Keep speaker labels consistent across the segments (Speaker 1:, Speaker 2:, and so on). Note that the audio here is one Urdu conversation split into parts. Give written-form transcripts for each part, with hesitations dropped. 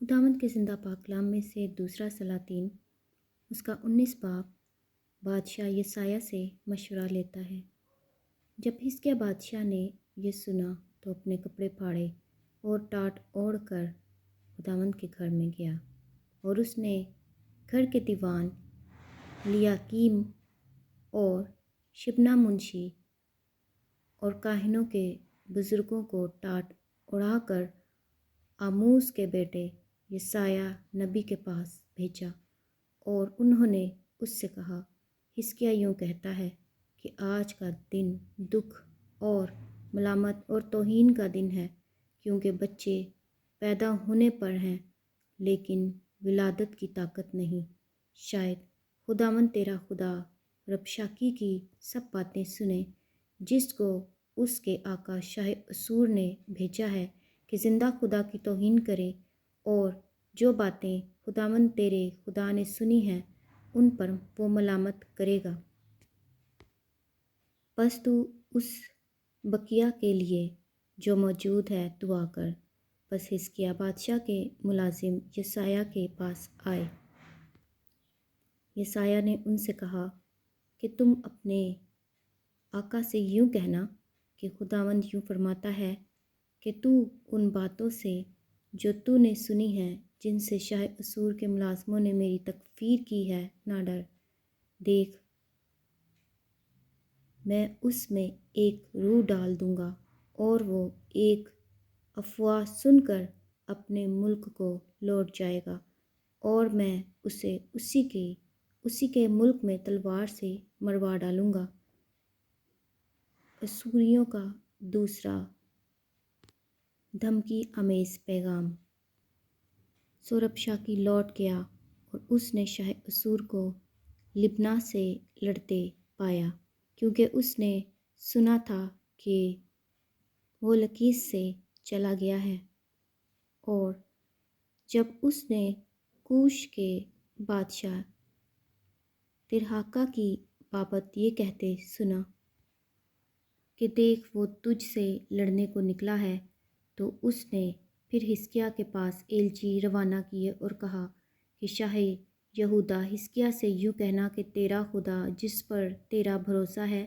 Speaker 1: خداوند کے زندہ پاک کلام میں سے دوسرا سلاطین اس کا 19 باب بادشاہ یسایہ سے مشورہ لیتا ہے۔ جب حزقیہ بادشاہ نے یہ سنا تو اپنے کپڑے پھاڑے اور ٹاٹ اوڑھ کر خداوند کے گھر میں گیا، اور اس نے گھر کے دیوان لیاقیم اور شبنا منشی اور کاہنوں کے بزرگوں کو ٹاٹ اوڑھا کر آموز کے بیٹے یسایہ نبی کے پاس بھیجا، اور انہوں نے اس سے کہا، حزقیہ یوں کہتا ہے کہ آج کا دن دکھ اور ملامت اور توہین کا دن ہے، کیونکہ بچے پیدا ہونے پر ہیں لیکن ولادت کی طاقت نہیں۔ شاید خداوند تیرا خدا ربشاکی کی سب باتیں سنے، جس کو اس کے آقا شاہ اسور نے بھیجا ہے کہ زندہ خدا کی توہین کرے، اور جو باتیں خداوند تیرے خدا نے سنی ہیں ان پر وہ ملامت کرے گا۔ پس تو اس بقیہ کے لیے جو موجود ہے دعا کر۔ پس حزقیہ بادشاہ کے ملازم یسایہ کے پاس آئے۔ یسایہ نے ان سے کہا کہ تم اپنے آقا سے یوں کہنا کہ خداوند یوں فرماتا ہے کہ تو ان باتوں سے جو تو نے سنی ہیں، جن سے شاہ اسور کے ملازموں نے میری تکفیر کی ہے، نہ ڈر۔ دیکھ، میں اس میں ایک روح ڈال دوں گا، اور وہ ایک افواہ سن کر اپنے ملک کو لوٹ جائے گا، اور میں اسے اسی کے ملک میں تلوار سے مروا ڈالوں گا۔ اسوریوں کا دوسرا دھمکی آمیز پیغام۔ سو ربشاکی لوٹ گیا، اور اس نے شاہ اسور کو لبنا سے لڑتے پایا، کیونکہ اس نے سنا تھا کہ وہ لکیس سے چلا گیا ہے۔ اور جب اس نے کوش کے بادشاہ ترہاکا کی بابت یہ کہتے سنا کہ دیکھ وہ تجھ سے لڑنے کو نکلا ہے، تو اس نے پھر حزقیہ کے پاس ایلچی روانہ کیے اور کہا کہ شاہ یہودا حزقیہ سے یوں کہنا کہ تیرا خدا جس پر تیرا بھروسہ ہے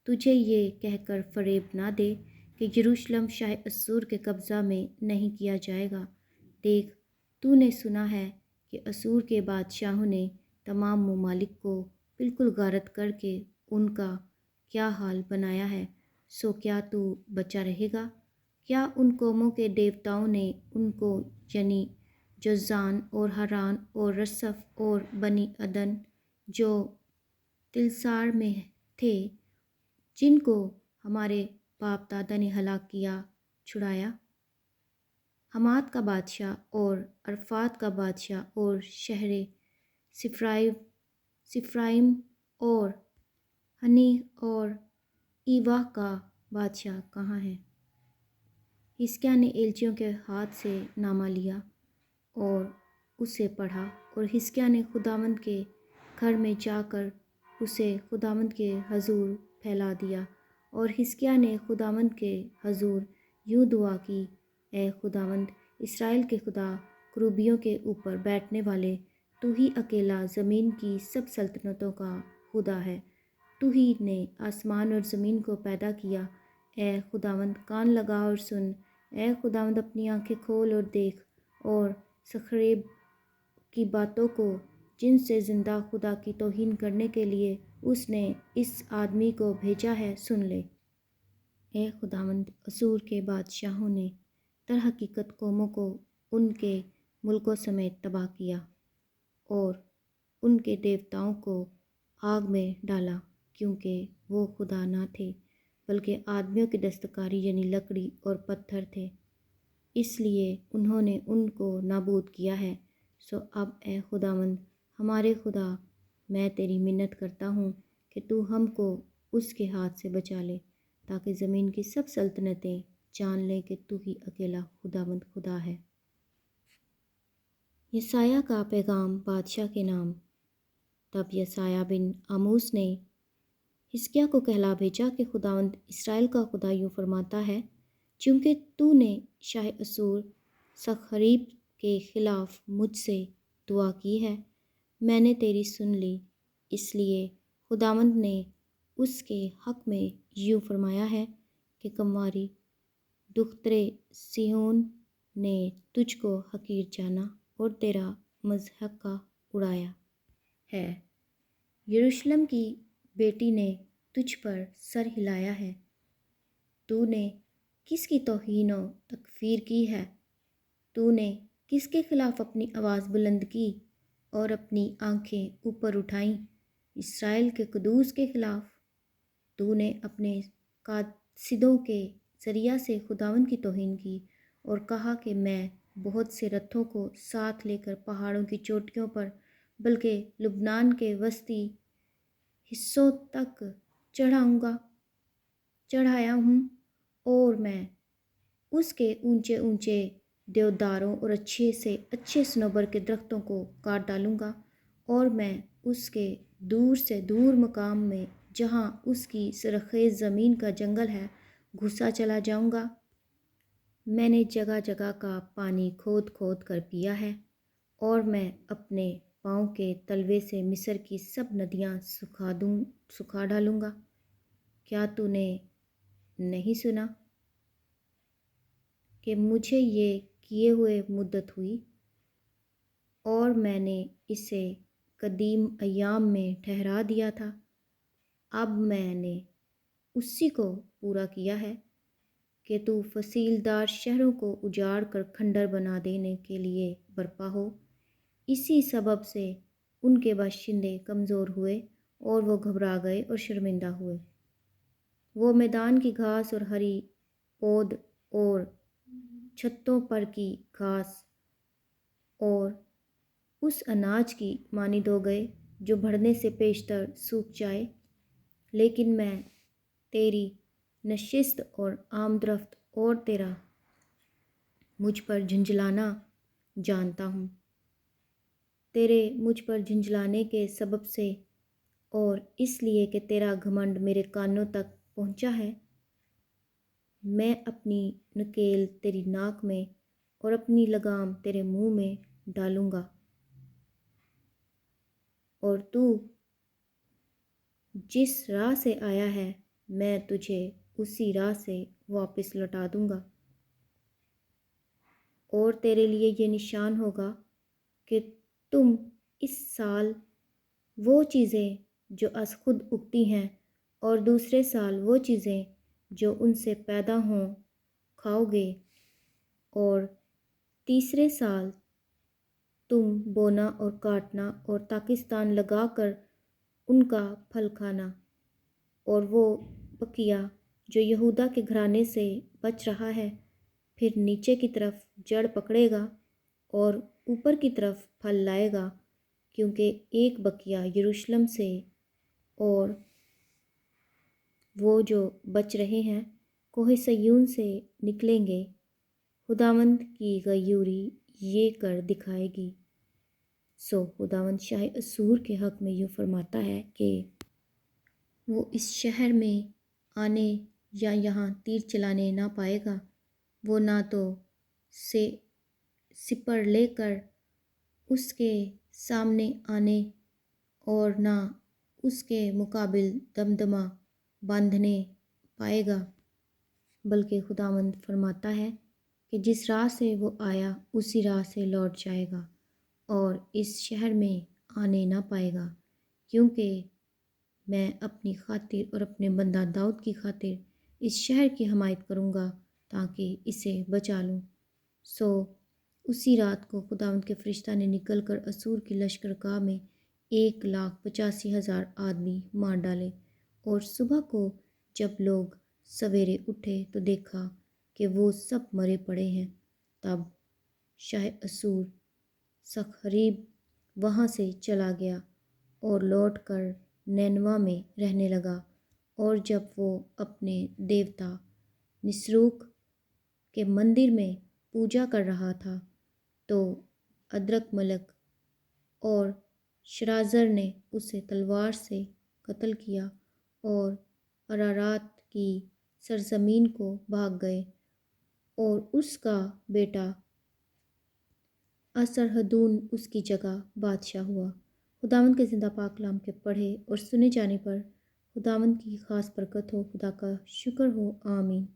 Speaker 1: تجھے یہ کہہ کر فریب نہ دے کہ یروشلم شاہ اسور کے قبضہ میں نہیں کیا جائے گا۔ دیکھ، تو نے سنا ہے کہ اسور کے بادشاہوں نے تمام ممالک کو بالکل غارت کر کے ان کا کیا حال بنایا ہے، سو کیا تو بچا رہے گا؟ کیا ان قوموں کے دیوتاؤں نے ان کو، یعنی جوزان اور حران اور رصف اور بنی عدن جو تلسار میں تھے، جن کو ہمارے باپ دادا نے ہلاک کیا، چھڑایا؟ حمات کا بادشاہ اور عرفات کا بادشاہ اور شہر سفرائیم اور ہنی اور ایواہ کا بادشاہ کہاں ہے؟ حزقیہ نے ایلچیوں کے ہاتھ سے نامہ لیا اور اسے پڑھا، اور حزقیہ نے خداوند کے گھر میں جا کر اسے خداوند کے حضور پھیلا دیا، اور حزقیہ نے خداوند کے حضور یوں دعا کی، اے خداوند اسرائیل کے خدا، کروبیوں کے اوپر بیٹھنے والے، تو ہی اکیلا زمین کی سب سلطنتوں کا خدا ہے، تو ہی نے آسمان اور زمین کو پیدا کیا۔ اے خداوند کان لگا اور سن، اے خداوند اپنی آنکھیں کھول اور دیکھ، اور سنخریب کی باتوں کو جن سے زندہ خدا کی توہین کرنے کے لیے اس نے اس آدمی کو بھیجا ہے سن لے۔ اے خداوند، اسور کے بادشاہوں نے در حقیقت قوموں کو ان کے ملکوں سمیت تباہ کیا، اور ان کے دیوتاؤں کو آگ میں ڈالا، کیونکہ وہ خدا نہ تھے بلکہ آدمیوں کی دستکاری یعنی لکڑی اور پتھر تھے، اس لیے انہوں نے ان کو نابود کیا ہے۔ سو اب اے خداوند ہمارے خدا، میں تیری منت کرتا ہوں کہ تو ہم کو اس کے ہاتھ سے بچا لے، تاکہ زمین کی سب سلطنتیں جان لیں کہ تو ہی اکیلا خداوند خدا ہے۔ یسایہ کا پیغام بادشاہ کے نام۔ تب یسایہ بن آموز نے حزقیہ کو کہلا بھیجا کہ خداوند اسرائیل کا خدا یوں فرماتا ہے، چونکہ تو نے شاہ اسور سنخریب کے خلاف مجھ سے دعا کی ہے، میں نے تیری سن لی۔ اس لیے خداوند نے اس کے حق میں یوں فرمایا ہے کہ کماری دخترے صہیون نے تجھ کو حقیر جانا اور تیرا مضحکہ اڑایا ہے۔ یروشلم کی بیٹی نے تجھ پر سر ہلایا ہے۔ تو نے کس کی توہین و تکفیر کی ہے؟ تو نے کس کے خلاف اپنی آواز بلند کی اور اپنی آنکھیں اوپر اٹھائیں؟ اسرائیل کے قدوس کے خلاف۔ تو نے اپنے قاصدوں کے ذریعہ سے خداوند کی توہین کی اور کہا کہ میں بہت سے رتھوں کو ساتھ لے کر پہاڑوں کی چوٹیوں پر بلکہ لبنان کے وسطی حصوں تک چڑھایا ہوں، اور میں اس کے اونچے اونچے دیوداروں اور اچھے سے اچھے صنوبر کے درختوں کو کاٹ ڈالوں گا، اور میں اس کے دور سے دور مقام میں جہاں اس کی زرخیز زمین کا جنگل ہے گھسا چلا جاؤں گا۔ میں نے جگہ جگہ کا پانی کھود کھود کر پیا ہے، اور میں اپنے پاؤں کے تلوے سے مصر کی سب ندیاں سکھا ڈالوں گا۔ کیا تو نے نہیں سنا کہ مجھے یہ کیے ہوئے مدت ہوئی، اور میں نے اسے قدیم ایام میں ٹھہرا دیا تھا؟ اب میں نے اسی کو پورا کیا ہے کہ تو فصیل دار شہروں کو اجاڑ کر کھنڈر بنا دینے کے لیے برپا ہو۔ اسی سبب سے ان کے باشندے کمزور ہوئے اور وہ گھبرا گئے اور شرمندہ ہوئے۔ وہ میدان کی گھاس اور ہری پود اور چھتوں پر کی گھاس اور اس اناج کی مانند ہو گئے جو بڑھنے سے پیشتر سوکھ جائے۔ لیکن میں تیری نشست اور آمد رفت اور تیرا مجھ پر جھنجھلانا جانتا ہوں۔ تیرے مجھ پر جھنجھلانے کے سبب سے اور اس لیے کہ تیرا گھمنڈ میرے کانوں تک پہنچا ہے، میں اپنی نکیل تیری ناک میں اور اپنی لگام تیرے منہ میں ڈالوں گا، اور تو جس راہ سے آیا ہے میں تجھے اسی راہ سے واپس لوٹا دوں گا۔ اور تیرے لیے یہ نشان ہوگا کہ تم اس سال وہ چیزیں جو از خود اگتی ہیں اور دوسرے سال وہ چیزیں جو ان سے پیدا ہوں کھاؤ گے، اور تیسرے سال تم بونا اور کاٹنا اور تاکستان لگا کر ان کا پھل کھانا، اور وہ بقیہ جو یہودا کے گھرانے سے بچ رہا ہے پھر نیچے کی طرف جڑ پکڑے گا اور اوپر کی طرف پھل لائے گا، کیونکہ ایک بقیہ یروشلم سے اور وہ جو بچ رہے ہیں کوہ صیون سے نکلیں گے۔ خداوند کی غیوری یہ کر دکھائے گی۔ سو خداوند شاہ اسور کے حق میں یوں فرماتا ہے کہ وہ اس شہر میں آنے یا یہاں تیر چلانے نہ پائے گا۔ وہ نہ تو سپر لے کر اس کے سامنے آنے اور نہ اس کے مقابل دمدمہ باندھنے پائے گا، بلکہ خداوند فرماتا ہے کہ جس راہ سے وہ آیا اسی راہ سے لوٹ جائے گا اور اس شہر میں آنے نہ پائے گا، کیونکہ میں اپنی خاطر اور اپنے بندہ داؤد کی خاطر اس شہر کی حمایت کروں گا تاکہ اسے بچا لوں۔ سو اسی رات کو خداوند کے فرشتہ نے نکل کر اسور کی لشکرگاہ میں 1,85,000 آدمی مار ڈالے، اور صبح کو جب لوگ سویرے اٹھے تو دیکھا کہ وہ سب مرے پڑے ہیں۔ تب شاہ اسور سنخریب وہاں سے چلا گیا اور لوٹ کر نینوا میں رہنے لگا، اور جب وہ اپنے دیوتا نسروک کے مندر میں پوجا کر رہا تھا تو ادرک ملک اور شرازر نے اسے تلوار سے قتل کیا اور ارارات کی سرزمین کو بھاگ گئے، اور اس کا بیٹا سرحدون اس کی جگہ بادشاہ ہوا۔ خداوند کے زندہ پاک کلام کے پڑھے اور سنے جانے پر خداوند کی خاص برکت ہو۔ خدا کا شکر ہو، آمین۔